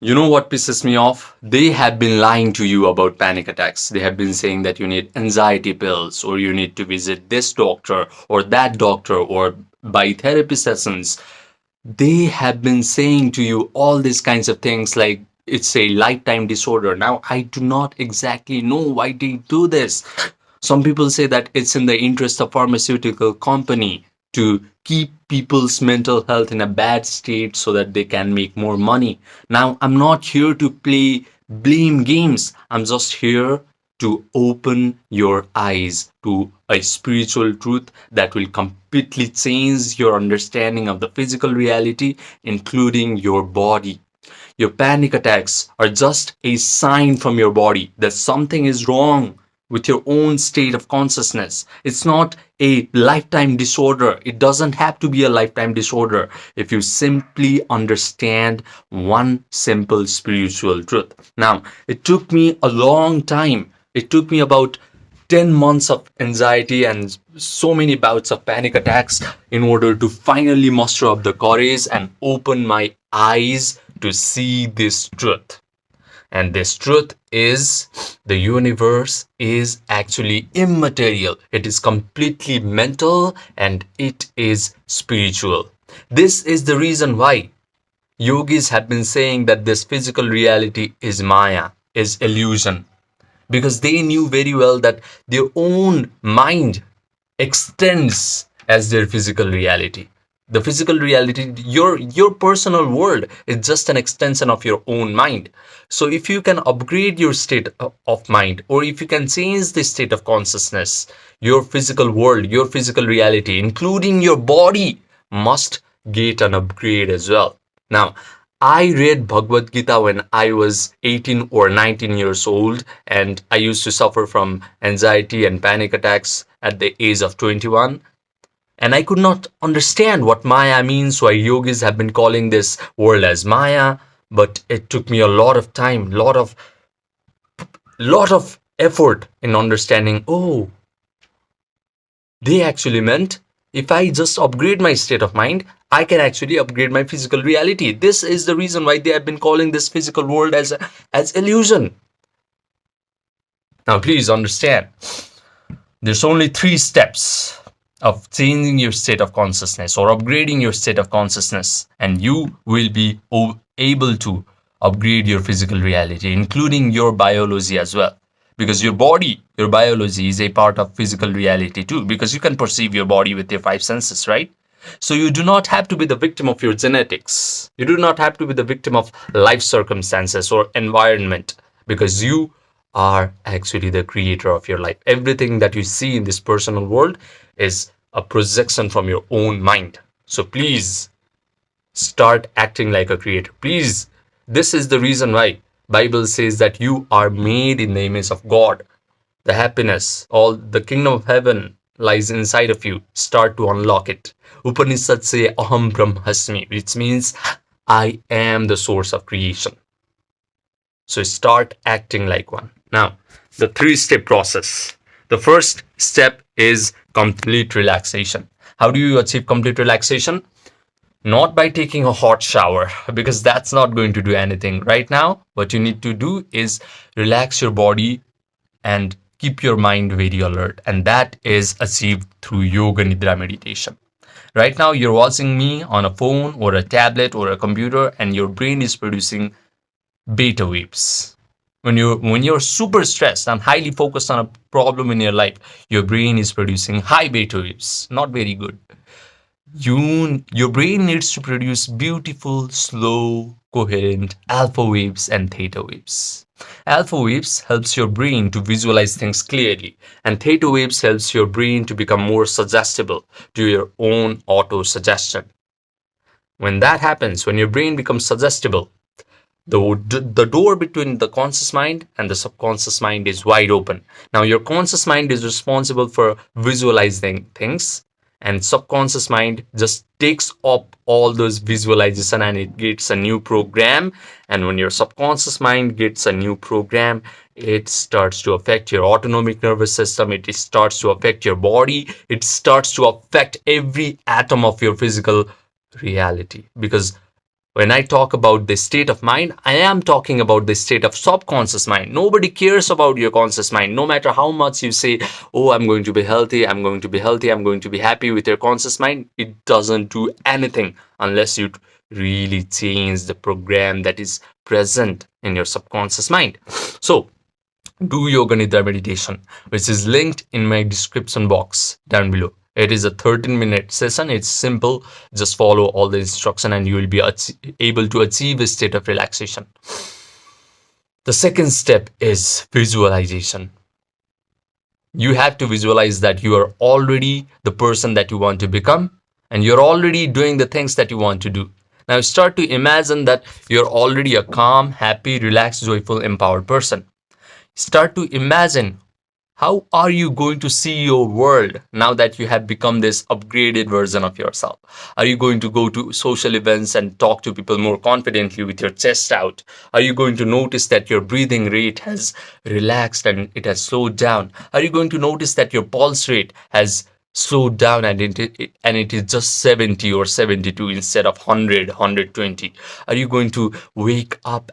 You know what pisses me off? They have been lying to you about panic attacks. They have been saying that you need anxiety pills or you need to visit this doctor or that doctor or buy therapy sessions. They have been saying to you all these kinds of things like it's a lifetime disorder. Now, I do not exactly know why they do this. Some people say that it's in the interest of pharmaceutical company to keep people's mental health in a bad state so that they can make more money. Now, I'm not here to play blame games. I'm just here to open your eyes to a spiritual truth that will completely change your understanding of the physical reality, including your body. Your panic attacks are just a sign from your body that something is wrong with your own state of consciousness. It's not a lifetime disorder. It doesn't have to be a lifetime disorder if you simply understand one simple spiritual truth. Now, it took me a long time. It took me about 10 months of anxiety and so many bouts of panic attacks in order to finally muster up the courage and open my eyes to see this truth. And this truth is the universe is actually immaterial. It is completely mental and it is spiritual. This is the reason why yogis have been saying that this physical reality is Maya, is illusion, because they knew very well that their own mind extends as their physical reality. The physical reality, your personal world is just an extension of your own mind. So if you can upgrade your state of mind, or if you can change the state of consciousness, your physical world, your physical reality, including your body, must get an upgrade as well. Now, I read Bhagavad Gita when I was 18 or 19 years old, and I used to suffer from anxiety and panic attacks at the age of 21. And I could not understand what Maya means, why yogis have been calling this world as Maya. But it took me a lot of time, lot of effort in understanding. Oh, they actually meant if I just upgrade my state of mind, I can actually upgrade my physical reality. This is the reason why they have been calling this physical world as illusion. Now, please understand, there's only 3 steps of changing your state of consciousness or upgrading your state of consciousness, and you will be able to upgrade your physical reality, including your biology as well. Because your body, your biology is a part of physical reality too, because you can perceive your body with your 5 senses, right? So you do not have to be the victim of your genetics. You do not have to be the victim of life circumstances or environment, because you are actually the creator of your life. Everything that you see in this personal world is a projection from your own mind. So please start acting like a creator. Please, this is the reason why Bible says that you are made in the image of God. The happiness, all the kingdom of heaven lies inside of you. Start to unlock it. Upanishad say Aham Brahmasmi, which means I am the source of creation. So start acting like one. Now, the 3-step process. The first step is complete relaxation. How do you achieve complete relaxation? Not by taking a hot shower, because that's not going to do anything right now. What you need to do is relax your body and keep your mind very alert, and that is achieved through yoga nidra meditation. Right now you're watching me on a phone or a tablet or a computer, and your brain is producing beta waves. When you're super stressed and highly focused on a problem in your life, your brain is producing high beta waves. Not very good. Your brain needs to produce beautiful, slow, coherent alpha waves and theta waves. Alpha waves helps your brain to visualize things clearly, and theta waves helps your brain to become more suggestible to your own auto suggestion. When that happens, when your brain becomes suggestible, the door between the conscious mind and the subconscious mind is wide open. Now, your conscious mind is responsible for visualizing things, and subconscious mind just takes up all those visualization and it gets a new program. And when your subconscious mind gets a new program, it starts to affect your autonomic nervous system, it starts to affect your body, it starts to affect every atom of your physical reality. Because When I talk about the state of mind, I am talking about the state of subconscious mind. Nobody cares about your conscious mind. No matter how much you say, oh, I'm going to be healthy, I'm going to be healthy, I'm going to be happy with your conscious mind, it doesn't do anything unless you really change the program that is present in your subconscious mind. So, do Yoga Nidra meditation, which is linked in my description box down below. It is a 13-minute session. It's simple. Just follow all the instruction and you will be able to achieve a state of relaxation. The second step is visualization. You have to visualize that you are already the person that you want to become and you're already doing the things that you want to do. Now start to imagine that you're already a calm, happy, relaxed, joyful, empowered person. Start to imagine how are you going to see your world now that you have become this upgraded version of yourself? Are you going to go to social events and talk to people more confidently with your chest out? Are you going to notice that your breathing rate has relaxed and it has slowed down? Are you going to notice that your pulse rate has slowed down and it is just 70 or 72 instead of 100, 120? Are you going to wake up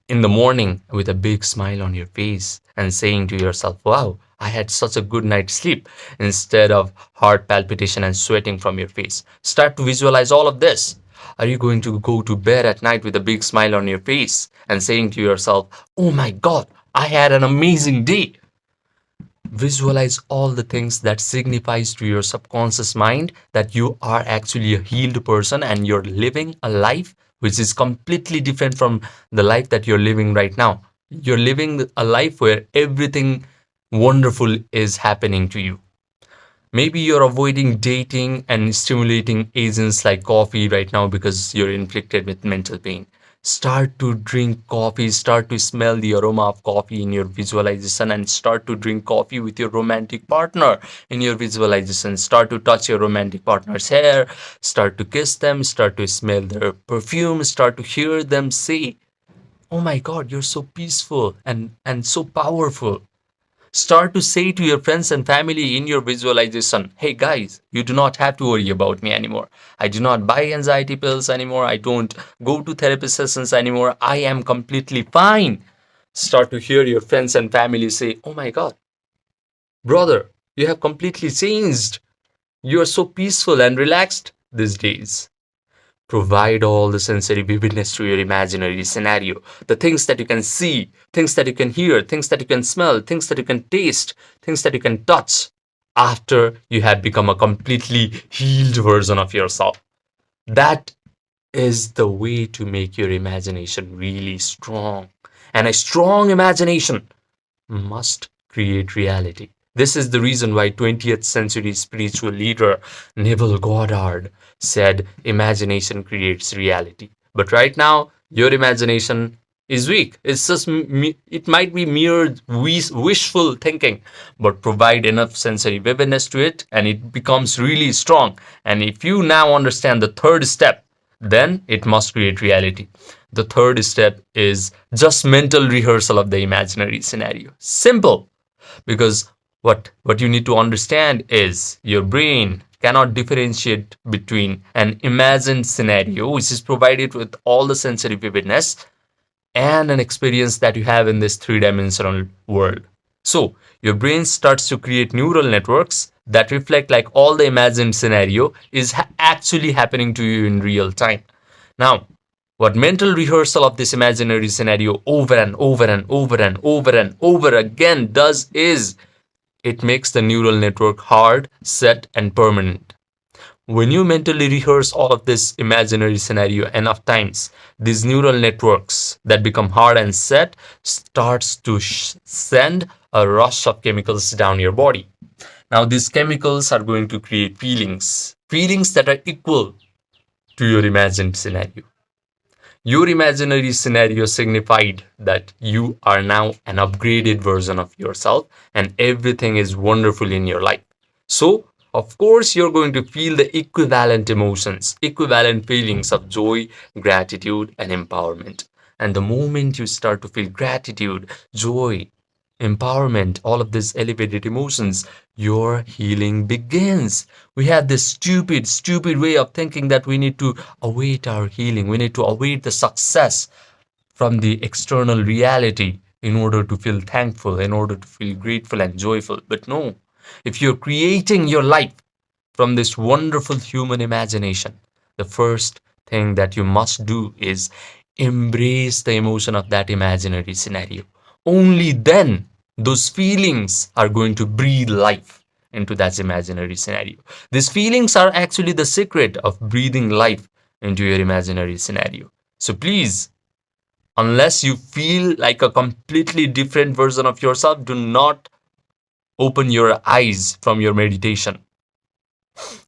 in the morning with a big smile on your face and saying to yourself, wow, I had such a good night's sleep, instead of heart palpitation and sweating from your face? Start to visualize all of this. Are you going to go to bed at night with a big smile on your face and saying to yourself, oh my God, I had an amazing day? Visualize all the things that signifies to your subconscious mind that you are actually a healed person and you're living a life which is completely different from the life that you're living right now. You're living a life where everything wonderful is happening to you. Maybe you're avoiding dating and stimulating agents like coffee right now because you're inflicted with mental pain. Start to drink coffee, start to smell the aroma of coffee in your visualization, and start to drink coffee with your romantic partner in your visualization. Start to touch your romantic partner's hair, start to kiss them, start to smell their perfume, start to hear them say, oh my God, you're so peaceful and so powerful. Start to say to your friends and family in your visualization, hey guys, you do not have to worry about me anymore. I do not buy anxiety pills anymore. I don't go to therapy sessions anymore. I am completely fine. Start to hear your friends and family say, oh my God, brother, you have completely changed. You are so peaceful and relaxed these days. Provide all the sensory vividness to your imaginary scenario. The things that you can see, things that you can hear, things that you can smell, things that you can taste, things that you can touch after you have become a completely healed version of yourself. That is the way to make your imagination really strong. And a strong imagination must create reality. This is the reason why 20th century spiritual leader Neville Goddard said imagination creates reality. But right now, your imagination is weak. It's just it might be mere wishful thinking, but provide enough sensory vividness to it and it becomes really strong. And if you now understand the third step, then it must create reality. The third step is just mental rehearsal of the imaginary scenario. Simple, because what you need to understand is your brain cannot differentiate between an imagined scenario, which is provided with all the sensory vividness, and an experience that you have in this three-dimensional world. So your brain starts to create neural networks that reflect like all the imagined scenario is actually happening to you in real time. Now, what mental rehearsal of this imaginary scenario over and over and over and over and over again does is it makes the neural network hard, set, and permanent. When you mentally rehearse all of this imaginary scenario enough times, these neural networks that become hard and set starts to send a rush of chemicals down your body. Now, these chemicals are going to create feelings that are equal to your imagined scenario. Your imaginary scenario signified that you are now an upgraded version of yourself and everything is wonderful in your life. So, of course, you're going to feel the equivalent emotions, equivalent feelings of joy, gratitude, and empowerment. And the moment you start to feel gratitude, joy, empowerment, all of these elevated emotions, your healing begins. We have this stupid way of thinking that we need to await our healing. We need to await the success from the external reality in order to feel thankful, in order to feel grateful and joyful. But no, if you're creating your life from this wonderful human imagination, the first thing that you must do is embrace the emotion of that imaginary scenario. Only then those feelings are going to breathe life into that imaginary scenario. These feelings are actually the secret of breathing life into your imaginary scenario. So please, unless you feel like a completely different version of yourself, do not open your eyes from your meditation.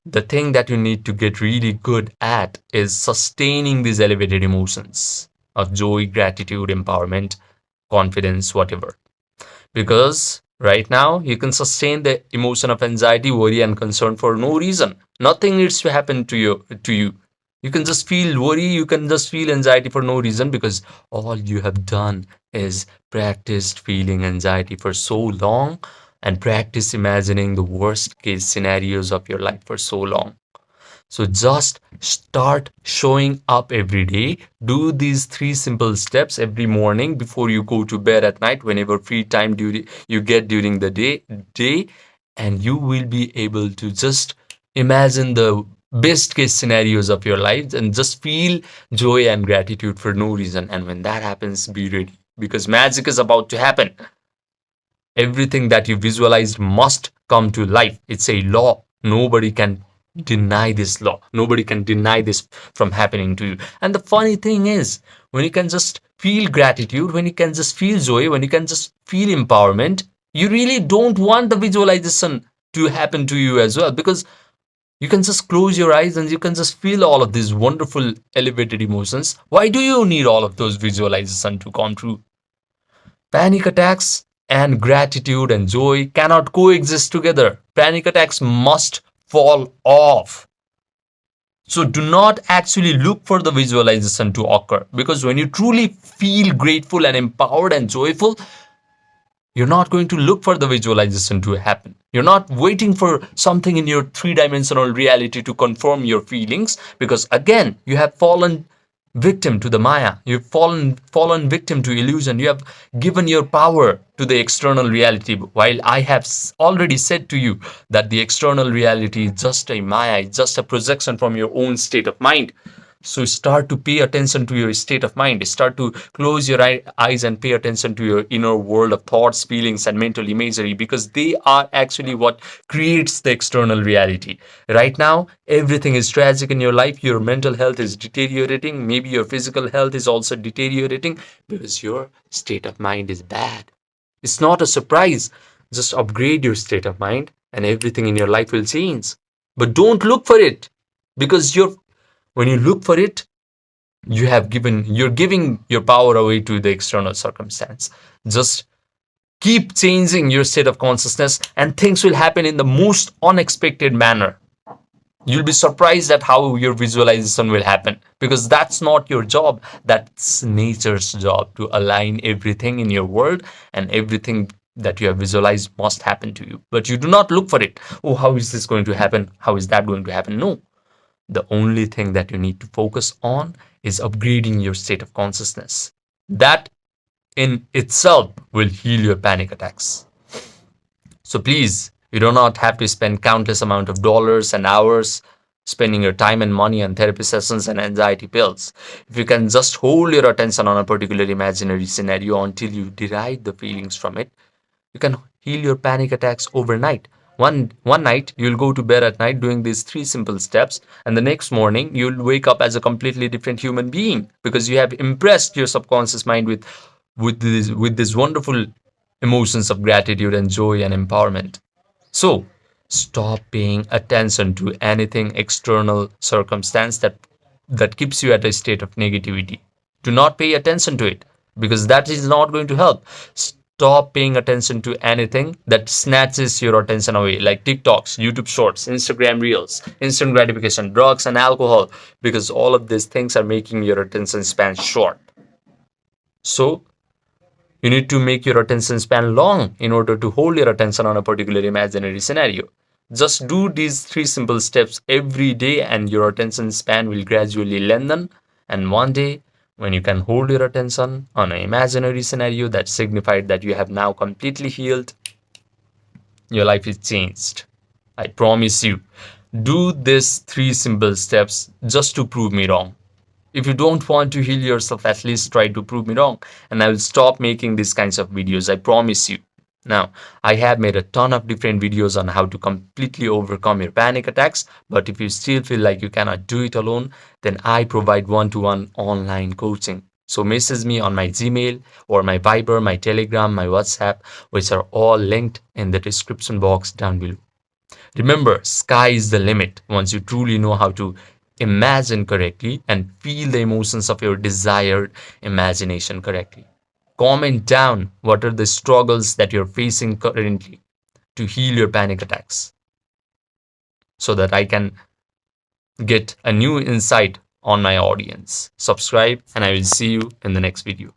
The thing that you need to get really good at is sustaining these elevated emotions of joy, gratitude, empowerment, confidence, whatever. Because right now you can sustain the emotion of anxiety, worry, and concern for no reason. Nothing needs to happen to you. You can just feel worry, you can just feel anxiety for no reason, because all you have done is practiced feeling anxiety for so long and practice imagining the worst case scenarios of your life for so long. So just start showing up every day. Do these three simple steps every morning before you go to bed at night, whenever free time you get during the day, and you will be able to just imagine the best case scenarios of your lives and just feel joy and gratitude for no reason. And when that happens, be ready, because magic is about to happen. Everything that you visualized must come to life. It's a law. Nobody can deny this law. Nobody can deny this from happening to you. And the funny thing is, when you can just feel gratitude, when you can just feel joy, when you can just feel empowerment, you really don't want the visualization to happen to you as well, because you can just close your eyes and you can just feel all of these wonderful elevated emotions. Why do you need all of those visualization to come true? Panic attacks and gratitude and joy cannot coexist together. Panic attacks must fall off. So do not actually look for the visualization to occur, because when you truly feel grateful and empowered and joyful, you're not going to look for the visualization to happen. You're not waiting for something in your three-dimensional reality to confirm your feelings, because again, you have fallen victim to the Maya. You've fallen victim to illusion. You have given your power to the external reality. While I have already said to you that the external reality is just a Maya, it's just a projection from your own state of mind. So start to pay attention to your state of mind. Start to close your eyes and pay attention to your inner world of thoughts, feelings, and mental imagery, because they are actually what creates the external reality. Right now, everything is tragic in your life. Your mental health is deteriorating. Maybe your physical health is also deteriorating because your state of mind is bad. It's not a surprise. Just upgrade your state of mind and everything in your life will change. But don't look for it, because when you look for it, you're giving your power away to the external circumstance. Just keep changing your state of consciousness and things will happen in the most unexpected manner. You'll be surprised at how your visualization will happen, because that's not your job. That's nature's job to align everything in your world, and everything that you have visualized must happen to you. But you do not look for it. Oh, how is this going to happen? How is that going to happen? No. The only thing that you need to focus on is upgrading your state of consciousness. That in itself will heal your panic attacks. So please, you do not have to spend countless amount of dollars and hours spending your time and money on therapy sessions and anxiety pills. If you can just hold your attention on a particular imaginary scenario until you derive the feelings from it, you can heal your panic attacks overnight. One night you'll go to bed at night doing these three simple steps, and the next morning you'll wake up as a completely different human being, because you have impressed your subconscious mind with these wonderful emotions of gratitude and joy and empowerment. So stop paying attention to anything external circumstance that keeps you at a state of negativity. Do not pay attention to it, because that is not going to help. Stop paying attention to anything that snatches your attention away, like TikToks, YouTube Shorts, Instagram Reels, instant gratification, drugs, and alcohol, because all of these things are making your attention span short. So You need to make your attention span long in order to hold your attention on a particular imaginary scenario. Just do these 3 simple steps every day, and your attention span will gradually lengthen. And one day, when you can hold your attention on an imaginary scenario, that signifies that you have now completely healed. Your life is changed. I promise you. Do these 3 simple steps just to prove me wrong. If you don't want to heal yourself, at least try to prove me wrong, and I will stop making these kinds of videos. I promise you. Now, I have made a ton of different videos on how to completely overcome your panic attacks, but if you still feel like you cannot do it alone, then I provide one-to-one online coaching. So message me on my Gmail or my Viber, my Telegram, my WhatsApp, which are all linked in the description box down below. Remember, sky is the limit once you truly know how to imagine correctly and feel the emotions of your desired imagination correctly. Comment down what are the struggles that you're facing currently to heal your panic attacks so that I can get a new insight on my audience. Subscribe, and I will see you in the next video.